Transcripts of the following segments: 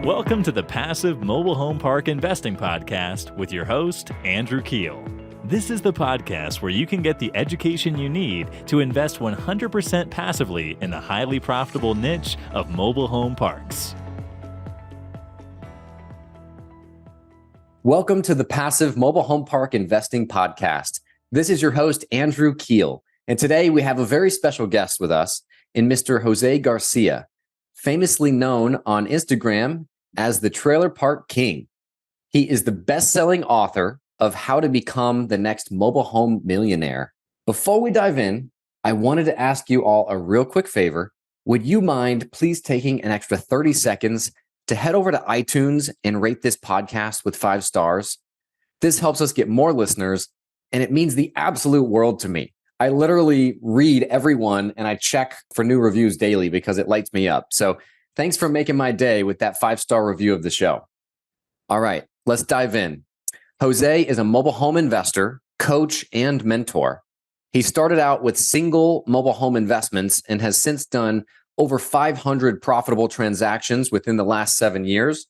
Welcome to the Passive Mobile Home Park Investing Podcast with your host, Andrew Keel. This is the podcast where you can get the education you need to invest 100% passively in the highly profitable niche of mobile home parks. Welcome to the Passive Mobile Home Park Investing Podcast. This is your host, Andrew Keel. And today we have a very special guest with us in Mr. Jose Garcia, famously known on Instagram as the Trailer Park King. He is the best-selling author of How to Become the Next Mobile Home Millionaire. Before we dive in, I wanted to ask you all a real quick favor. Would you mind please taking an extra 30 seconds to head over to iTunes and rate this podcast with 5 stars? This helps us get more listeners, and it means the absolute world to me. I literally read everyone and I check for new reviews daily because it lights me up. So thanks for making my day with that 5-star review of the show. All right, let's dive in. Jose is a mobile home investor, coach, and mentor. He started out with single mobile home investments and has since done over 500 profitable transactions within the last 7 years.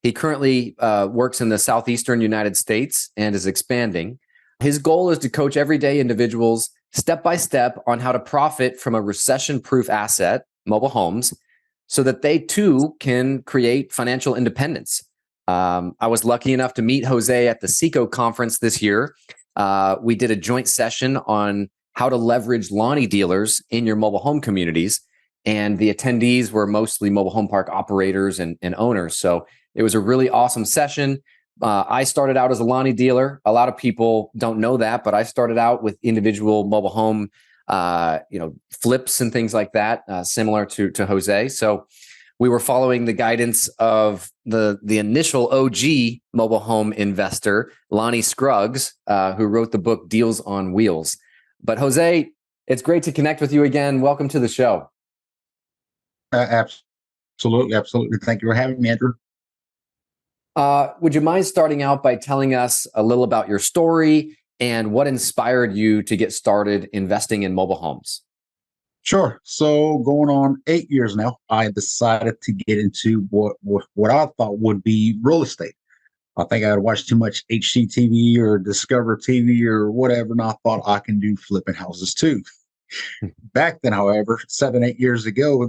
He currently works in the Southeastern United States and is expanding. His goal is to coach everyday individuals step by step on how to profit from a recession-proof asset, mobile homes, so that they too can create financial independence. I was lucky enough to meet Jose at the SECO conference this year. We did a joint session on how to leverage Lonnie Dealers in your mobile home communities. And the attendees were mostly mobile home park operators and owners. So it was a really awesome session. I started out as a Lonnie dealer. A lot of people don't know that, but I started out with individual mobile home flips and things like that, similar to Jose. So we were following the guidance of the initial OG mobile home investor, Lonnie Scruggs, who wrote the book Deals on Wheels. But Jose, it's great to connect with you again. Welcome to the show. Absolutely. Thank you for having me, Andrew. Would you mind starting out by telling us a little about your story and what inspired you to get started investing in mobile homes? Sure. So going on 8 years now, I decided to get into what I thought would be real estate. I think I had watched too much HGTV or Discover TV or whatever, and I thought I can do flipping houses too. Back then, however, 7-8 years ago,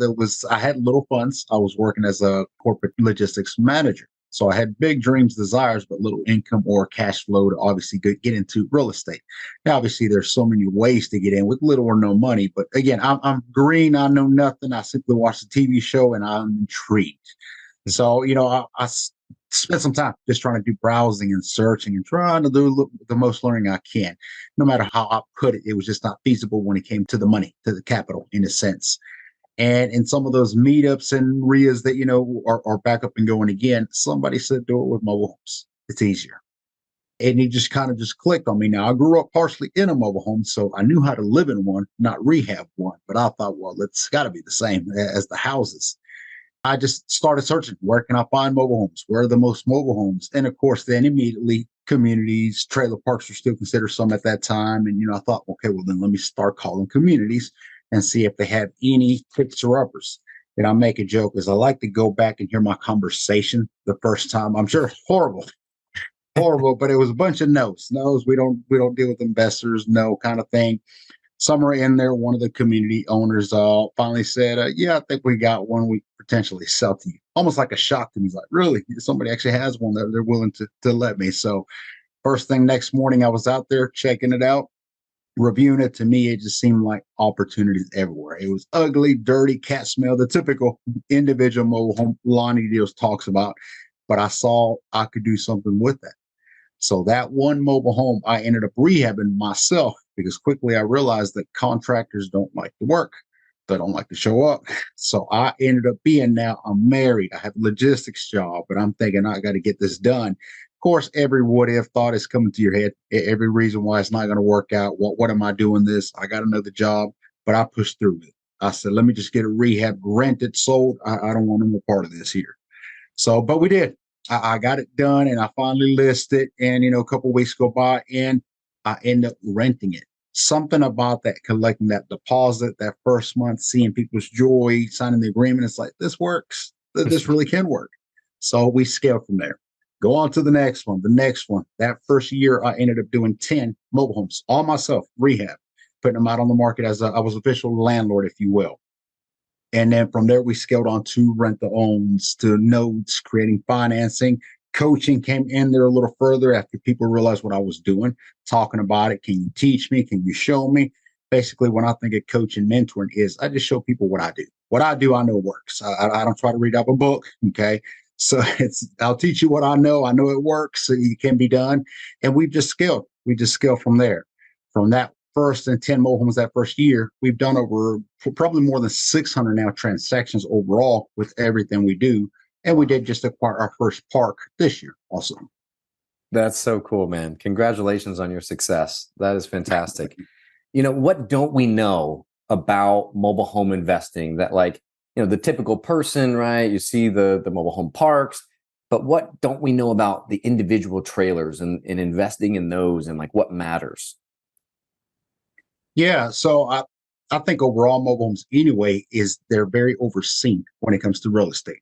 I had little funds. I was working as a corporate logistics manager. So I had big dreams, desires, but little income or cash flow to obviously get into real estate. Now, obviously, there's so many ways to get in with little or no money. But again, I'm green. I know nothing. I simply watch the TV show and I'm intrigued. So, I spent some time just trying to do browsing and searching and trying to do the most learning I can. No matter how I put it, it was just not feasible when it came to the money, to the capital, in a sense. And in some of those meetups and RIAs that, are back up and going again, somebody said, do it with mobile homes. It's easier. And it just kind of clicked on me. Now, I grew up partially in a mobile home, so I knew how to live in one, not rehab one. But I thought, well, it's got to be the same as the houses. I just started searching, where can I find mobile homes? Where are the most mobile homes? And of course, then immediately communities, trailer parks were still considered some at that time. And, I thought, okay, well, then let me start calling communities and see if they have any fixer-uppers. And I make a joke is I like to go back and hear my conversation the first time. I'm sure horrible, but it was a bunch of no's. No's, we don't deal with investors, no kind of thing. Somewhere in there, one of the community owners finally said, yeah, I think we got one we potentially sell to you. Almost like a shock to me. He's like, really? Somebody actually has one that they're willing to let me. So first thing next morning, I was out there checking it out. Reviewing it. To me, it just seemed like opportunities everywhere. It was ugly, dirty, cat smell, the typical individual mobile home Lonnie Dealers talks about, but I saw I could do something with that. So that one mobile home, I ended up rehabbing myself because quickly I realized that contractors don't like to work. They don't like to show up. So I ended up I'm married. I have a logistics job, but I'm thinking I got to get this done. Of course, every what if thought is coming to your head. Every reason why it's not going to work out. What am I doing this? I got another job, but I pushed through it. I said, let me just get a rehab, rent it, sold. I don't want any part of this here. So, but we did. I got it done and I finally listed. And, a couple of weeks go by and I end up renting it. Something about that, collecting that deposit, that first month, seeing people's joy, signing the agreement. It's like, this works. This really can work. So we scaled from there. Go on to the next one, the next one. That first year, I ended up doing 10 mobile homes, all myself, rehab, putting them out on the market as I was official landlord, if you will. And then from there, we scaled on to rent the owns, to notes, creating financing. Coaching came in there a little further after people realized what I was doing, talking about it. Can you teach me? Can you show me? Basically, when I think of coaching, mentoring is I just show people what I do. What I do, I know works. I don't try to read up a book. Okay. So I'll teach you what I know. I know it works. So it can be done. And we've just scaled. We just scaled from there. From that first and 10 mobile homes that first year, we've done over probably more than 600 now transactions overall with everything we do. And we did just acquire our first park this year also. That's so cool, man. Congratulations on your success. That is fantastic. What don't we know about mobile home investing that the typical person, right? You see the mobile home parks, but what don't we know about the individual trailers and investing in those and what matters? Yeah. So I think overall mobile homes anyway they're very overseen when it comes to real estate.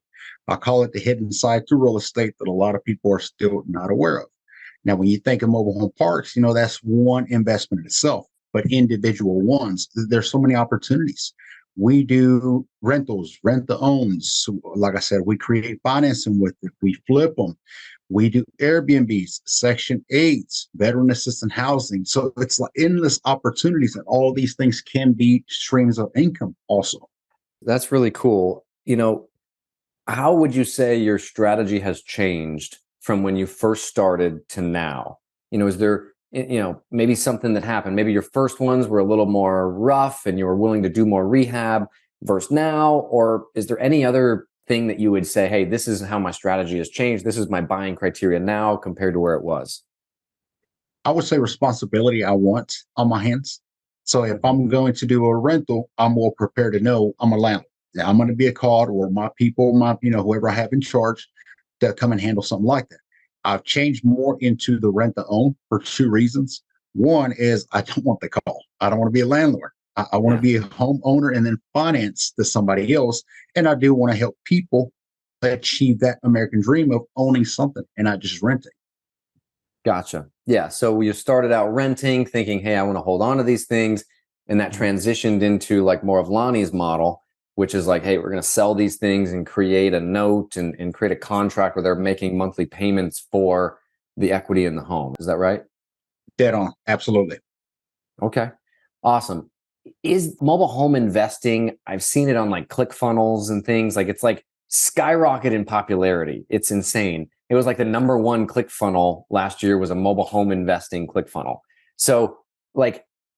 I call it the hidden side to real estate that a lot of people are still not aware of. Now, when you think of mobile home parks, that's one investment in itself, but individual ones, there's so many opportunities. We do rentals, rent to owns. So, like I said, we create financing with it. We flip them. We do Airbnbs, Section 8s, veteran assistant housing. So it's endless opportunities, and all these things can be streams of income also. That's really cool. How would you say your strategy has changed from when you first started to now? Is there, maybe something that happened? Maybe your first ones were a little more rough and you were willing to do more rehab versus now? Or is there any other thing that you would say, hey, this is how my strategy has changed. This is my buying criteria now compared to where it was? I would say responsibility I want on my hands. So if I'm going to do a rental, I'm more prepared to know I'm a landlord. Now, I'm going to be a called, or my people, whoever I have in charge to come and handle something like that. I've changed more into the rent to own for two reasons. One is I don't want the call. I don't want to be a landlord. I want to be a homeowner and then finance to somebody else. And I do want to help people achieve that American dream of owning something and not just renting. Gotcha. Yeah. So you started out renting, thinking, hey, I want to hold on to these things. And that transitioned into more of Lonnie's model, which is hey, we're going to sell these things and create a note and create a contract where they're making monthly payments for the equity in the home. Is that right? Dead on. Absolutely. Okay. Awesome. Is mobile home investing, I've seen it on ClickFunnels and things, it's skyrocket in popularity. It's insane. It was the number one ClickFunnel last year was a mobile home investing ClickFunnel. So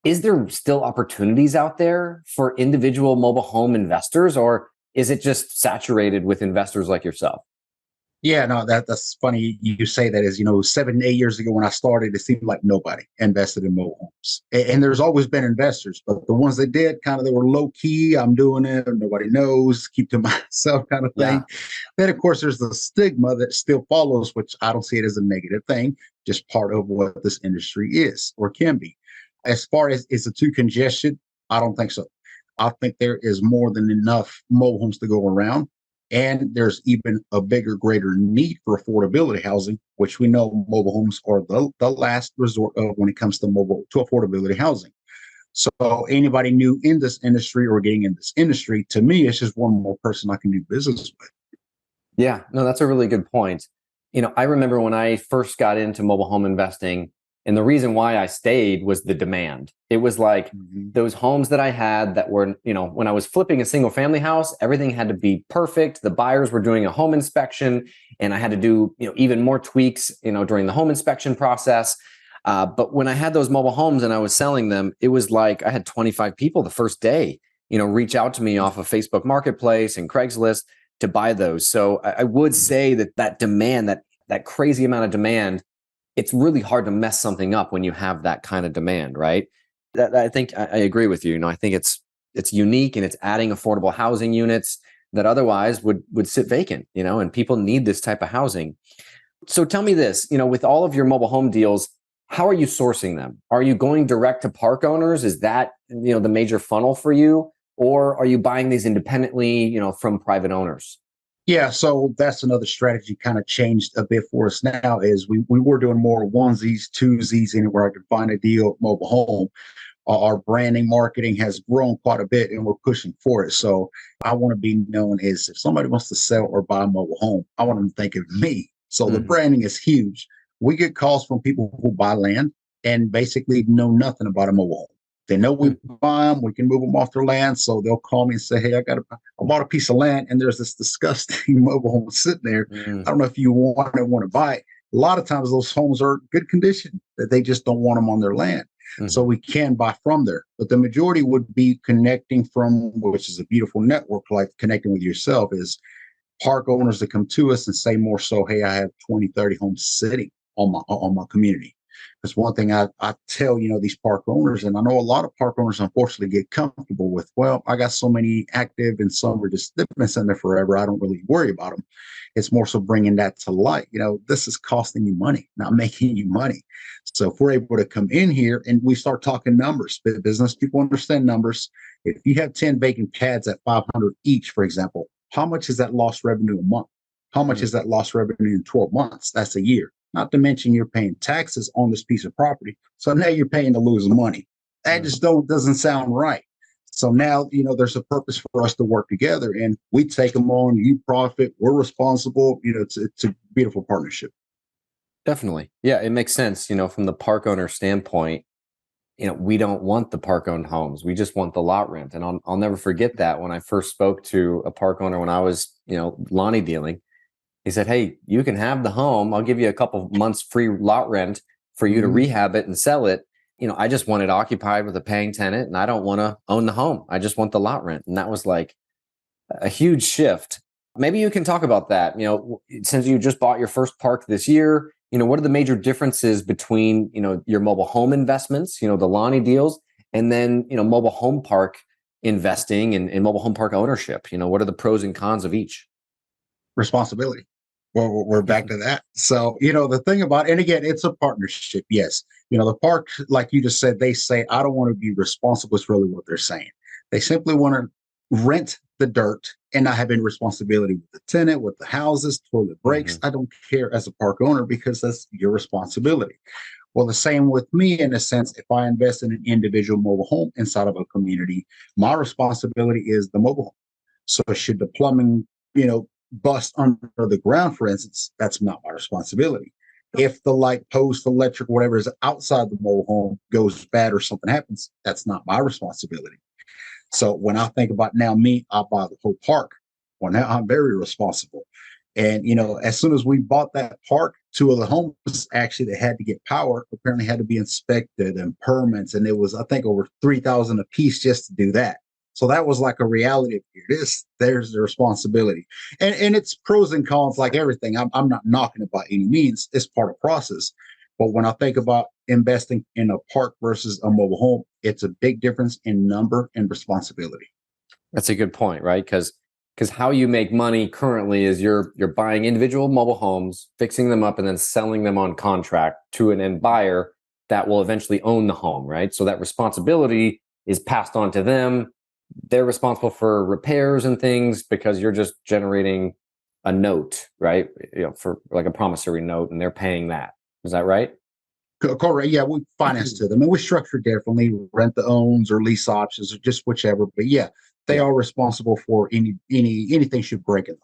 is there still opportunities out there for individual mobile home investors, or is it just saturated with investors like yourself? Yeah, no, that's funny you say that. 7, 8 years ago when I started, it seemed like nobody invested in mobile homes. And there's always been investors, but the ones that did they were low key. I'm doing it, nobody knows, keep to myself kind of thing. Yeah. Then of course there's the stigma that still follows, which I don't see it as a negative thing, just part of what this industry is or can be. As far as is it too congested? I don't think so. I think there is more than enough mobile homes to go around. And there's even a bigger, greater need for affordability housing, which we know mobile homes are the last resort of when it comes to affordability housing. So anybody new in this industry or getting in this industry, to me, it's just one more person I can do business with. Yeah, no, that's a really good point. I remember when I first got into mobile home investing, and the reason why I stayed was the demand. It was those homes that I had that were, when I was flipping a single family house, everything had to be perfect. The buyers were doing a home inspection and I had to do, even more tweaks, during the home inspection process. But when I had those mobile homes and I was selling them, it was I had 25 people the first day, reach out to me off of Facebook Marketplace and Craigslist to buy those. So I would say that demand, that crazy amount of demand, it's really hard to mess something up when you have that kind of demand, right? I think I agree with you. I think it's unique and it's adding affordable housing units that otherwise would sit vacant, and people need this type of housing. So tell me this, with all of your mobile home deals, how are you sourcing them? Are you going direct to park owners? Is that, the major funnel for you? Or are you buying these independently, from private owners? Yeah, so that's another strategy kind of changed a bit for us now is we were doing more onesies, twosies, anywhere I could find a deal, mobile home. Our branding marketing has grown quite a bit and we're pushing for it. So I want to be known as if somebody wants to sell or buy a mobile home, I want them to think of me. So the Mhm. branding is huge. We get calls from people who buy land and basically know nothing about a mobile home. They know we buy them, we can move them off their land. So they'll call me and say, hey, I bought a piece of land and there's this disgusting mobile home sitting there. Mm. I don't know if you want to buy it. A lot of times those homes are good condition that they just don't want them on their land. So Mhm. we can buy from there. But the majority would be connecting from, which is a beautiful network, like connecting with yourself, is park owners that come to us and say more so, hey, I have 20, 30 homes sitting on my community. That's one thing I tell, these park owners, and I know a lot of park owners unfortunately get comfortable with, well, I got so many active and some are just they've been sitting there forever. I don't really worry about them. It's more so bringing that to light. This is costing you money, not making you money. So if we're able to come in here and we start talking numbers, business people understand numbers. If you have 10 vacant pads at 500 each, for example, how much is that lost revenue a month? How much is Mm. that lost revenue in 12 months? That's a year. Not to mention you're paying taxes on this piece of property. So now you're paying to lose money. That Mm. just doesn't sound right. So now, there's a purpose for us to work together and we take them on, you profit, we're responsible. It's a beautiful partnership. Definitely. Yeah, it makes sense, from the park owner standpoint. We don't want the park owned homes. We just want the lot rent. And I'll never forget that when I first spoke to a park owner when I was, Lonnie dealing. He said, hey, you can have the home. I'll give you a couple months free lot rent for you to Mhm. rehab it and sell it. I just want it occupied with a paying tenant and I don't want to own the home. I just want the lot rent. And that was like a huge shift. Maybe you can talk about that. Since you just bought your first park this year, what are the major differences between, your mobile home investments, the Lonnie deals, and then, mobile home park investing and mobile home park ownership? What are the pros and cons of each? Responsibility. Well, we're back to that. So, the thing about, and again, it's a partnership. Yes. The park, like you just said, they say, I don't want to be responsible. Is really what they're saying. They simply want to rent the dirt and not have any responsibility with the tenant, with the houses, toilet breaks. Hmm. I don't care as a park owner because that's your responsibility. Well, the same with me in a sense, if I invest in an individual mobile home inside of a community, my responsibility is the mobile home. So should the plumbing, bust under the ground, for instance, that's not my responsibility. If the light post, electric, whatever is outside the mobile home goes bad or something happens, that's not my responsibility. So when I think about now me, I buy the whole park. Well, now I'm very responsible. And as soon as we bought that park, two of the homes actually that had to get power apparently had to be inspected and permits, and it was I think over 3,000 a piece just to do that. So that was like a reality of here. There's the responsibility, and it's pros and cons like everything. I'm not knocking it by any means. It's part of process. But when I think about investing in a park versus a mobile home, it's a big difference in number and responsibility. That's a good point, right? Because how you make money currently is you're buying individual mobile homes, fixing them up, and then selling them on contract to an end buyer that will eventually own the home, right? So that responsibility is passed on to them. They're responsible for repairs and things because you're just generating a note, right? For like a promissory note, and they're paying that. Is that right? Correct. Yeah, we finance to them and we structure differently, rent the owns or lease options or just whichever. But yeah, they Yeah. are responsible for anything should break in them.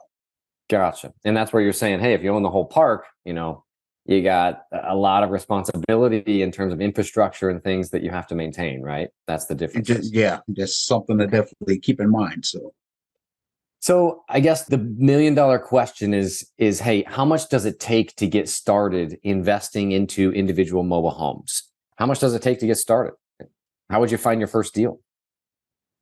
Gotcha. And that's where you're saying, hey, if you own the whole park, you got a lot of responsibility in terms of infrastructure and things that you have to maintain, right? That's the differences. Yeah, just something to Okay. definitely keep in mind. So So I guess the $1 million question is, hey, how much does it take to get started investing into individual mobile homes? How much does it take to get started? How would you find your first deal?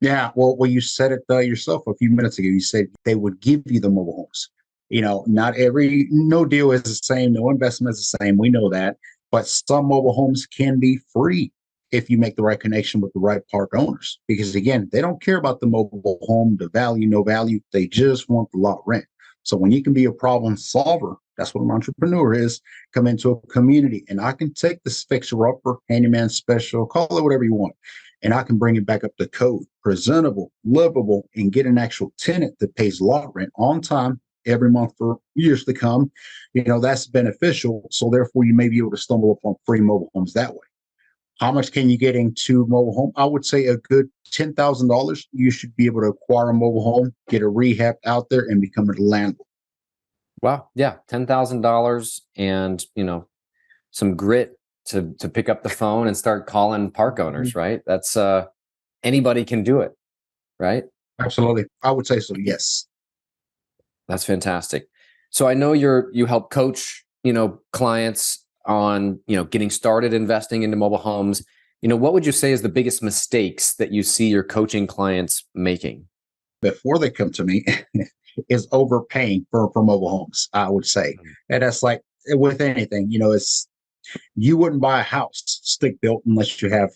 yeah, well, you said it yourself a few minutes ago. You said they would give you the mobile homes. Not no deal is the same, no investment is the same. We know that, but some mobile homes can be free if you make the right connection with the right park owners. Because again, they don't care about the mobile home, the value, no value. They just want the lot rent. So when you can be a problem solver, that's what an entrepreneur is. Come into a community, and I can take this fixer upper, handyman special, call it whatever you want, and I can bring it back up to code, presentable, livable, and get an actual tenant that pays lot rent on time every month for years to come, that's beneficial. So therefore, you may be able to stumble upon free mobile homes that way. How much can you get into mobile home? I would say a good $10,000. You should be able to acquire a mobile home, get a rehab out there, and become a landlord. Wow. Yeah. $10,000 and, some grit to pick up the phone and start calling park owners, right? That's anybody can do it, right? Absolutely. I would say so. Yes. That's fantastic. So I know you help coach, clients on, getting started investing into mobile homes. What would you say is the biggest mistakes that you see your coaching clients making? Before they come to me is overpaying for mobile homes, I would say. And that's like with anything, you wouldn't buy a house stick built unless you have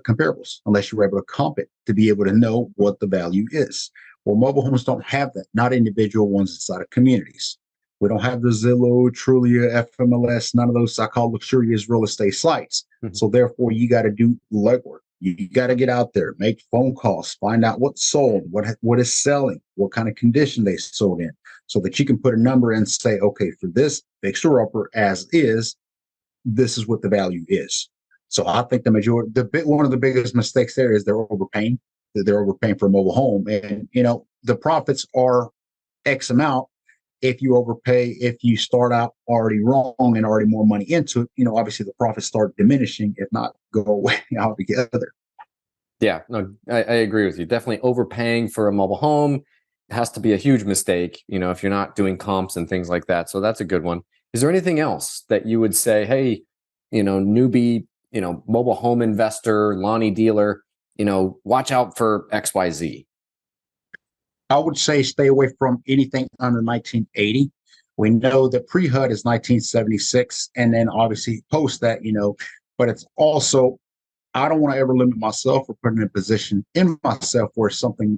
comparables, unless you're able to comp it to be able to know what the value is. Well, mobile homes don't have that, not individual ones inside of communities. We don't have the Zillow, Trulia, FMLS, none of those I call luxurious real estate sites. So therefore, you got to do legwork. You got to get out there, make phone calls, find out what's sold, what is selling, what kind of condition they sold in, so that you can put a number and say, okay, for this fixer upper as is, this is what the value is. So I think one of the biggest mistakes there is they're overpaying. They're overpaying for a mobile home, and the profits are X amount. If you overpay, if you start out already wrong and already more money into it, obviously the profits start diminishing, if not go away altogether. Yeah, no, I agree with you. Definitely overpaying for a mobile home has to be a huge mistake, if you're not doing comps and things like that. So that's a good one. Is there anything else that you would say, hey, newbie, mobile home investor, Lonnie Dealer, watch out for XYZ? I would say stay away from anything under 1980. We know that pre-HUD is 1976, and then obviously post that, but it's also, I don't want to ever limit myself or put in a position in myself where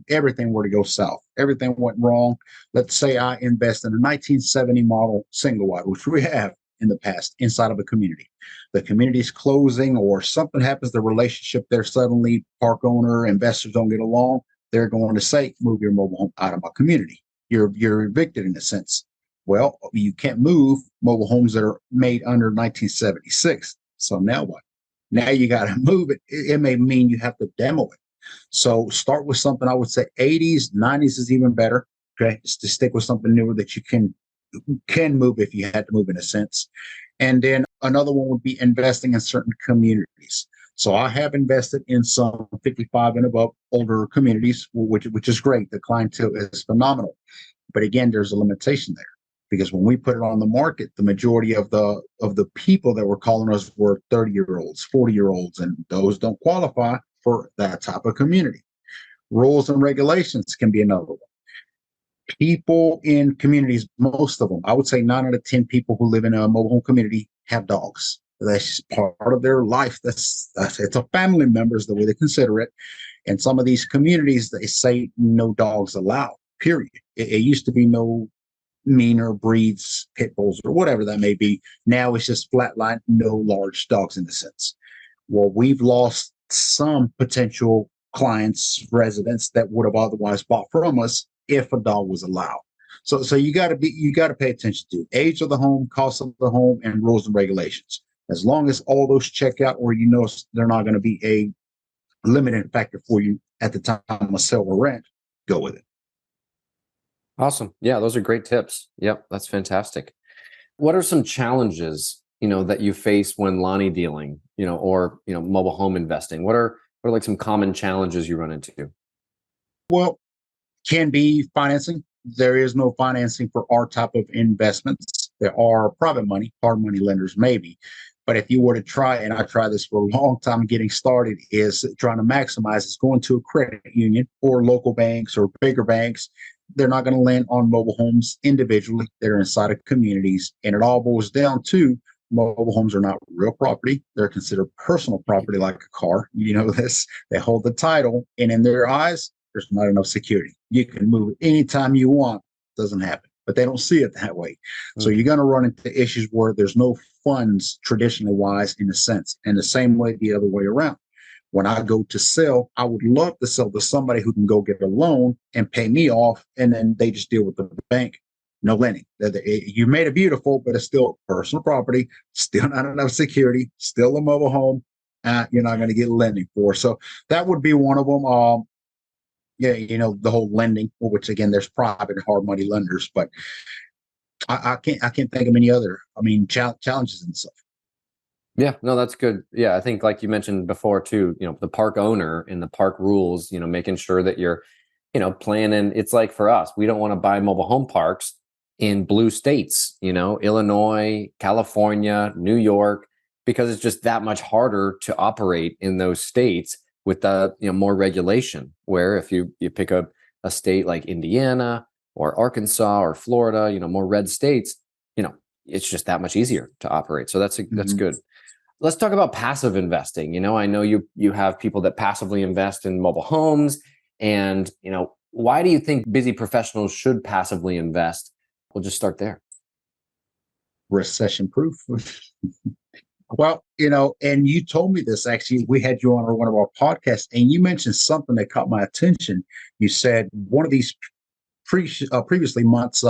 everything were to go south. Everything went wrong. Let's say I invest in a 1970 model single wide, which we have in the past inside of a community. The community's closing or something happens, the relationship there suddenly, park owner, investors don't get along. They're going to say, move your mobile home out of my community. You're evicted in a sense. Well, you can't move mobile homes that are made under 1976. So now what? Now you got to move it. It may mean you have to demo it. So start with something, I would say 80s, 90s is even better. Okay. Just to stick with something newer that you can move if you had to move in a sense. And then another one would be investing in certain communities. So I have invested in some 55 and above older communities, which is great. The clientele is phenomenal. But again, there's a limitation there, because when we put it on the market, the majority of the people that were calling us were 30-year-olds, 40-year-olds, and those don't qualify for that type of community. Rules and regulations can be another one. People in communities, most of them, I would say 9 out of 10 people who live in a mobile home community have dogs. That's just part of their life. It's a family member is the way they consider it. And some of these communities, they say no dogs allowed, period. It used to be no meaner breeds, pit bulls, or whatever that may be. Now it's just flatline, no large dogs in a sense. Well, we've lost some potential clients, residents that would have otherwise bought from us if a dog was allowed. So you got to pay attention to age of the home, cost of the home, and rules and regulations. As long as all those check out, or they're not going to be a limiting factor for you at the time of sell or rent, go with it. Awesome. Yeah, those are great tips. Yep, that's fantastic. What are some challenges, that you face when Lonnie dealing, or, mobile home investing? What are like some common challenges you run into? Well, can be financing. There is no financing for our type of investments. There are private money, hard money lenders, maybe. But if you were to try, and I tried this for a long time getting started, is trying to maximize is going to a credit union or local banks or bigger banks. They're not going to lend on mobile homes individually. They're inside of communities. And it all boils down to mobile homes are not real property. They're considered personal property like a car. You know this. They hold the title. And in their eyes, there's not enough security. You can move it anytime you want. Doesn't happen. But they don't see it that way. So you're going to run into issues where there's no funds traditionally wise in a sense. And the same way the other way around. When I go to sell, I would love to sell to somebody who can go get a loan and pay me off, and then they just deal with the bank. no lending. You made it beautiful, but it's still personal property, still not enough security, still a mobile home. You're not going to get lending for. So that would be one of them. Yeah, the whole lending, which again, there's private and hard money lenders, but I can't think of any other. I mean, challenges and stuff. Yeah, no, that's good. Yeah, I think like you mentioned before too, the park owner and the park rules, making sure that you're, planning. It's like for us, we don't want to buy mobile home parks in blue states, Illinois, California, New York, because it's just that much harder to operate in those states with the, more regulation. Where if you pick up a state like Indiana or Arkansas or Florida, more red states, it's just that much easier to operate. So that's good. Let's talk about passive investing. I know you have people that passively invest in mobile homes, and why do you think busy professionals should passively invest? We'll just start there. Recession proof. Well, and you told me this actually. We had you on one of our podcasts, and you mentioned something that caught my attention. You said one of these previously months,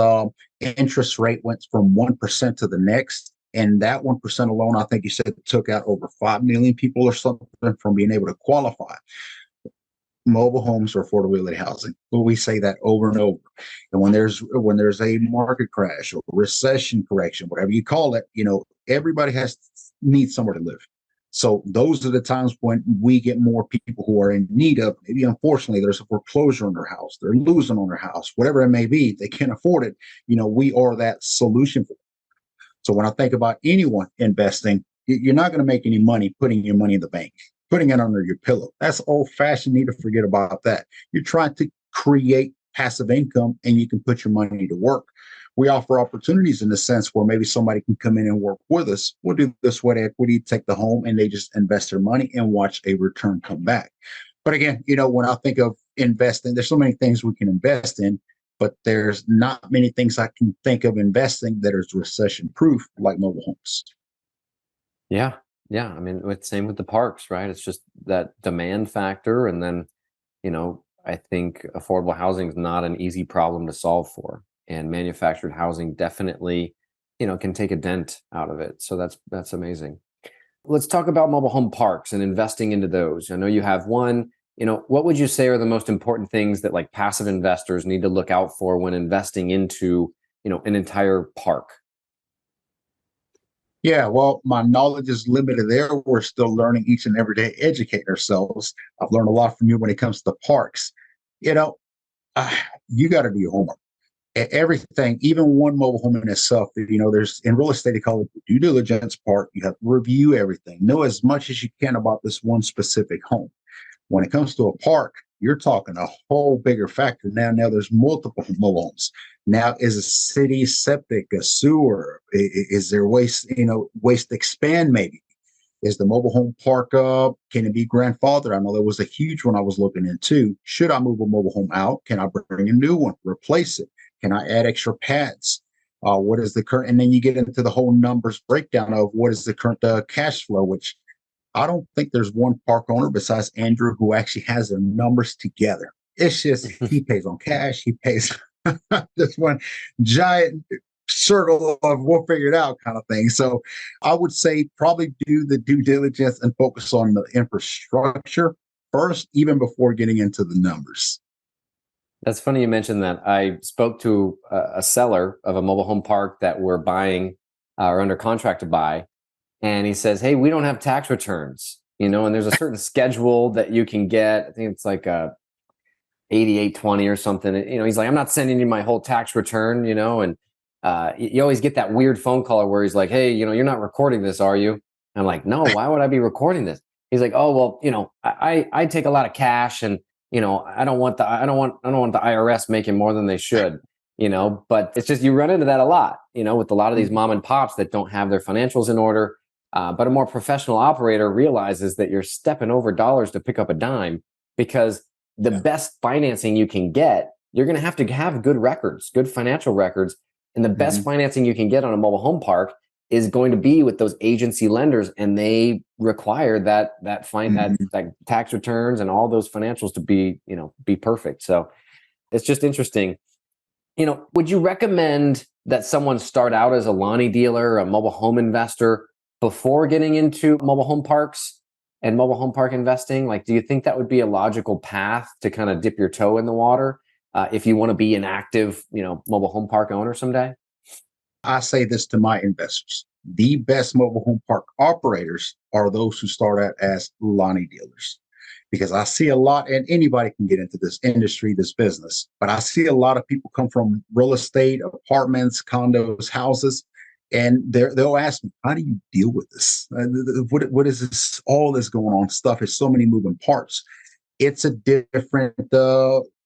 interest rate went from 1% to the next. And that 1% alone, I think you said, took out over 5 million people or something from being able to qualify. Mobile homes or affordability housing. Well, we say that over and over. And when there's a market crash or recession correction, whatever you call it, everybody needs somewhere to live. So those are the times when we get more people who are in need of, maybe unfortunately there's a foreclosure on their house, they're losing on their house, whatever it may be, they can't afford it. We are that solution for them. So when I think about anyone investing, you're not going to make any money putting your money in the bank, putting it under your pillow. That's old fashioned. Need to forget about that. You're trying to create passive income and you can put your money to work. We offer opportunities in the sense where maybe somebody can come in and work with us. We'll do the sweat equity, take the home, and they just invest their money and watch a return come back. But again, when I think of investing, there's so many things we can invest in, but there's not many things I can think of investing that is recession proof like mobile homes. Yeah. Yeah. I mean, same with the parks, right? It's just that demand factor. And then, I think affordable housing is not an easy problem to solve for. And manufactured housing definitely, can take a dent out of it. So that's amazing. Let's talk about mobile home parks and investing into those. I know you have one. What would you say are the most important things that like passive investors need to look out for when investing into, an entire park? Yeah, well, my knowledge is limited there. We're still learning each and every day, educate ourselves. I've learned a lot from you when it comes to parks. You got to do your homework. Everything, even one mobile home in itself, there's in real estate, they call it the due diligence part. You have to review everything, know as much as you can about this one specific home. When it comes to a park, you're talking a whole bigger factor. Now there's multiple mobile homes. Now, is a city septic, a sewer? Is there waste, waste expand maybe? Is the mobile home park, can it be grandfathered? I know there was a huge one I was looking into. Should I move a mobile home out? Can I bring a new one, replace it? Can I add extra pads? What is the current? And then you get into the whole numbers breakdown of what is the current cash flow, which I don't think there's one park owner besides Andrew who actually has their numbers together. It's just he pays on cash. He pays this one giant circle of we'll figure it out kind of thing. So I would say probably do the due diligence and focus on the infrastructure first, even before getting into the numbers. That's funny you mentioned that. I spoke to a seller of a mobile home park that we're buying or under contract to buy. And he says, hey, we don't have tax returns, and there's a certain schedule that you can get. I think it's like a 8820 or something. He's like, I'm not sending you my whole tax return, and you always get that weird phone call where he's like, hey, you're not recording this, are you? And I'm like, no, why would I be recording this? He's like, oh, well, I take a lot of cash and, I don't want the IRS making more than they should, but it's just, you run into that a lot, with a lot of these mom and pops that don't have their financials in order. But a more professional operator realizes that you're stepping over dollars to pick up a dime, because the best financing you can get, you're going to have good records, good financial records. And the best financing you can get on a mobile home park is going to be with those agency lenders. And they require that tax returns and all those financials to be perfect. So it's just interesting. Would you recommend that someone start out as a Lonnie dealer, a mobile home investor before getting into mobile home parks and mobile home park investing? Like, do you think that would be a logical path to kind of dip your toe in the water if you want to be an active, mobile home park owner someday? I say this to my investors. The best mobile home park operators are those who start out as Lonnie dealers. Because I see a lot, and anybody can get into this industry, this business, but I see a lot of people come from real estate, apartments, condos, houses, and they'll ask me, how do you deal with this? What is this, all this going on stuff? It's so many moving parts. It's a different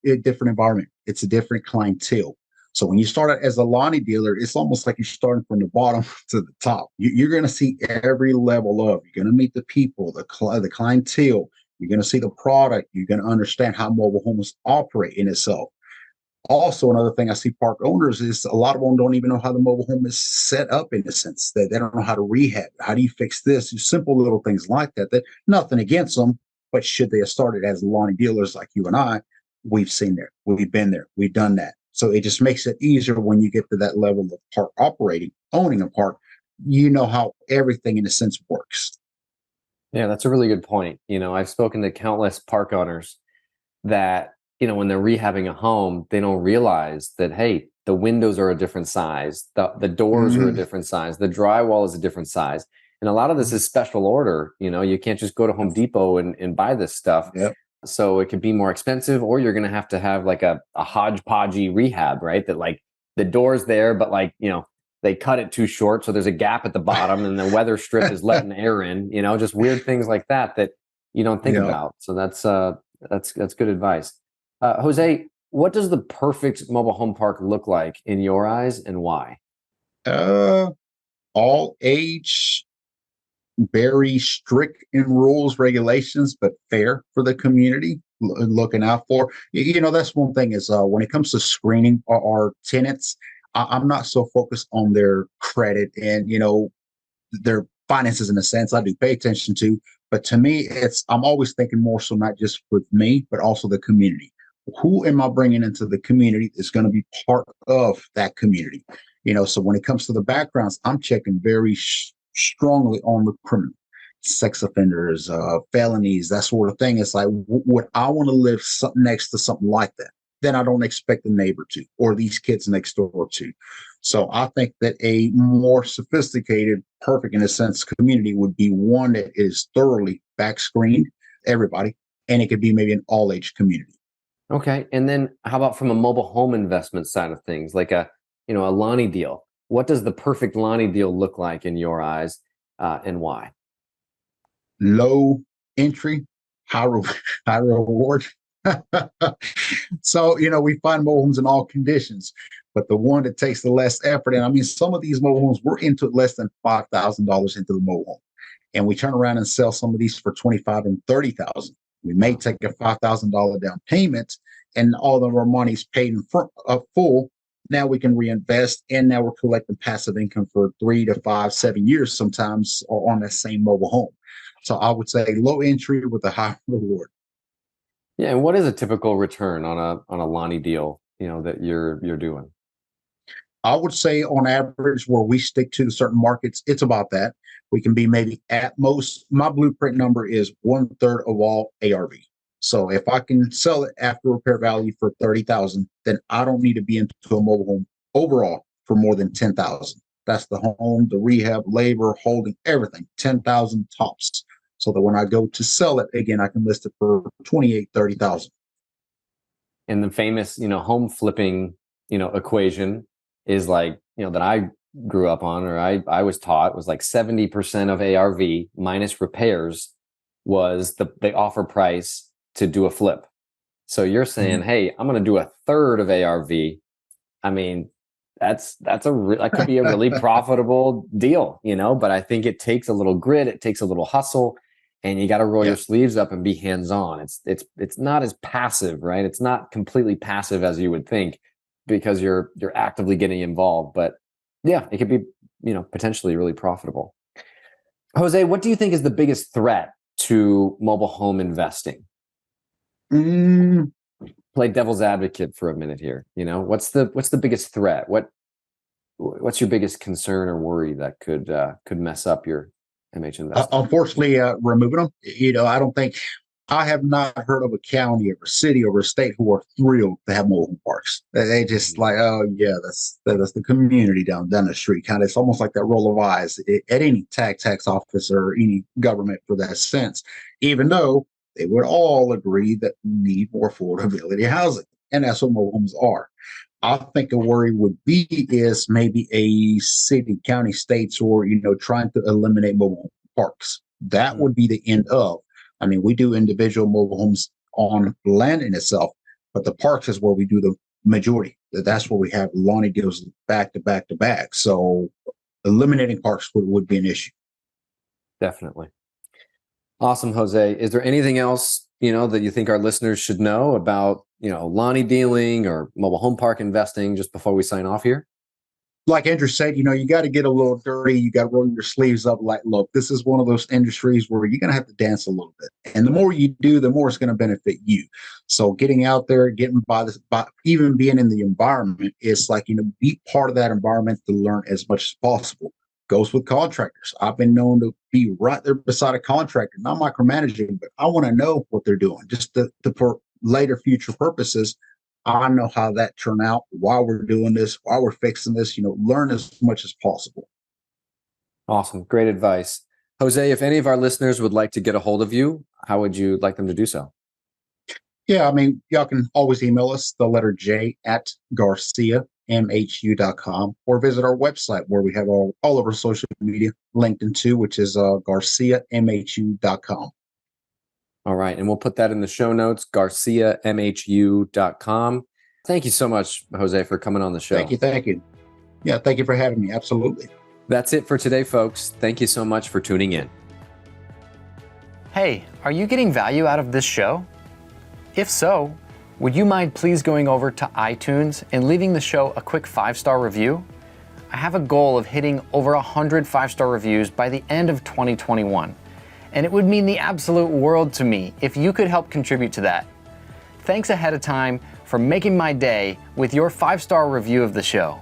environment. It's a different clientele. So when you start out as a Lonnie dealer, it's almost like you're starting from the bottom to the top. You're going to see every level of. You're going to meet the people, the clientele. You're going to see the product. You're going to understand how mobile homes operate in itself. Also, another thing I see park owners is a lot of them don't even know how the mobile home is set up in a sense. They don't know how to rehab. How do you fix this? Simple little things like that. That nothing against them, but should they have started as Lonnie dealers like you and I, we've seen there. We've been there. We've done that. So it just makes it easier when you get to that level of park operating, owning a park. You know how everything in a sense works. Yeah, that's a really good point. I've spoken to countless park owners that, when they're rehabbing a home, they don't realize that, hey, the windows are a different size, the doors are a different size, the drywall is a different size. And a lot of this is special order. You can't just go to Home Depot and buy this stuff. Yep. So it could be more expensive, or you're going to have like a hodgepodgey rehab, right? That like the door's there, but they cut it too short. So there's a gap at the bottom and the weather strip is letting air in, just weird things like that you don't think about. So that's good advice. Jose, what does the perfect mobile home park look like in your eyes, and why? All age, very strict in rules, regulations, but fair for the community, looking out for. That's one thing is when it comes to screening our tenants, I'm not so focused on their credit and, their finances in a sense. I do pay attention to, but to me, I'm always thinking more so not just with me, but also the community. Who am I bringing into the community is going to be part of that community? So when it comes to the backgrounds, I'm checking very strongly on the criminal, sex offenders, felonies, that sort of thing. It's like, would I want to live next to something like that? Then I don't expect the neighbor to, or these kids next door to. So I think that a more sophisticated, perfect in a sense, community would be one that is thoroughly back screened, everybody, and it could be maybe an all age community. Okay. And then how about from a mobile home investment side of things, like a Lonnie deal? What does the perfect Lonnie deal look like in your eyes, and why? Low entry, high reward. So, we find mobile homes in all conditions, but the one that takes the less effort. And I mean, some of these mobile homes, we're into less than $5,000 into the mobile home. And we turn around and sell some of these for 25 and 30,000. We may take a $5,000 down payment and all of our money's paid in full. Now we can reinvest, and now we're collecting passive income for 3 to 5, 7 years sometimes on that same mobile home. So I would say low entry with a high reward. Yeah, and what is a typical return on a Lonnie deal, that you're doing? I would say on average, where we stick to certain markets, it's about that. We can be maybe at most, my blueprint number is 1/3 of all ARV. So if I can sell it after repair value for 30,000, then I don't need to be into a mobile home overall for more than 10,000. That's the home, the rehab, labor, holding, everything, 10,000 tops. So that when I go to sell it again, I can list it for 28, 30,000. And the famous, home flipping, equation is like, that I grew up on, or I was taught, was like 70% of ARV minus repairs was the offer price to do a flip. So you're saying, hey, I'm going to do 1/3 of ARV. I mean, that could be a really profitable deal, but I think it takes a little grit. It takes a little hustle, and you got to roll your sleeves up and be hands-on. It's not as passive, right? It's not completely passive as you would think, because you're actively getting involved. But yeah, it could be, potentially really profitable. Jose, what do you think is the biggest threat to mobile home investing? play devil's advocate for a minute here. What's the biggest threat? What's your biggest concern or worry that could mess up your MH investment? Unfortunately, removing them. I have not heard of a county or a city or a state who are thrilled to have mobile home parks. They just like, oh yeah, that's the community down the street. Kind of, it's almost like that roll of eyes at any tax office or any government for that sense. Even though they would all agree that we need more affordability housing, and that's what mobile homes are. I think a worry would be is maybe a city, county, states, or trying to eliminate mobile home parks. That would be the end of. I mean, we do individual mobile homes on land in itself, but the parks is where we do the majority. That's where we have Lonnie deals back to back to back. So eliminating parks would be an issue. Definitely. Awesome, Jose. Is there anything else, that you think our listeners should know about, Lonnie dealing or mobile home park investing just before we sign off here? Like Andrew said, you got to get a little dirty. You got to roll your sleeves up. Like, look, this is one of those industries where you're going to have to dance a little bit. And the more you do, the more it's going to benefit you. So getting out there, getting by even being in the environment, it's like, be part of that environment to learn as much as possible. Goes with contractors. I've been known to be right there beside a contractor, not micromanaging, but I want to know what they're doing just for later future purposes. I know how that turned out, why we're doing this, why we're fixing this, learn as much as possible. Awesome. Great advice. Jose, if any of our listeners would like to get a hold of you, how would you like them to do so? Yeah, I mean, y'all can always email us, the letter J at GarciaMHU.com, or visit our website where we have all of our social media linked into, which is GarciaMHU.com. All right. And we'll put that in the show notes, GarciaMHU.com. Thank you so much, Jose, for coming on the show. Thank you. Yeah, thank you for having me. Absolutely. That's it for today, folks. Thank you so much for tuning in. Hey, are you getting value out of this show? If so, would you mind please going over to iTunes and leaving the show a quick 5-star review? I have a goal of hitting over 100 5-star reviews by the end of 2021. And it would mean the absolute world to me if you could help contribute to that. Thanks ahead of time for making my day with your 5-star review of the show.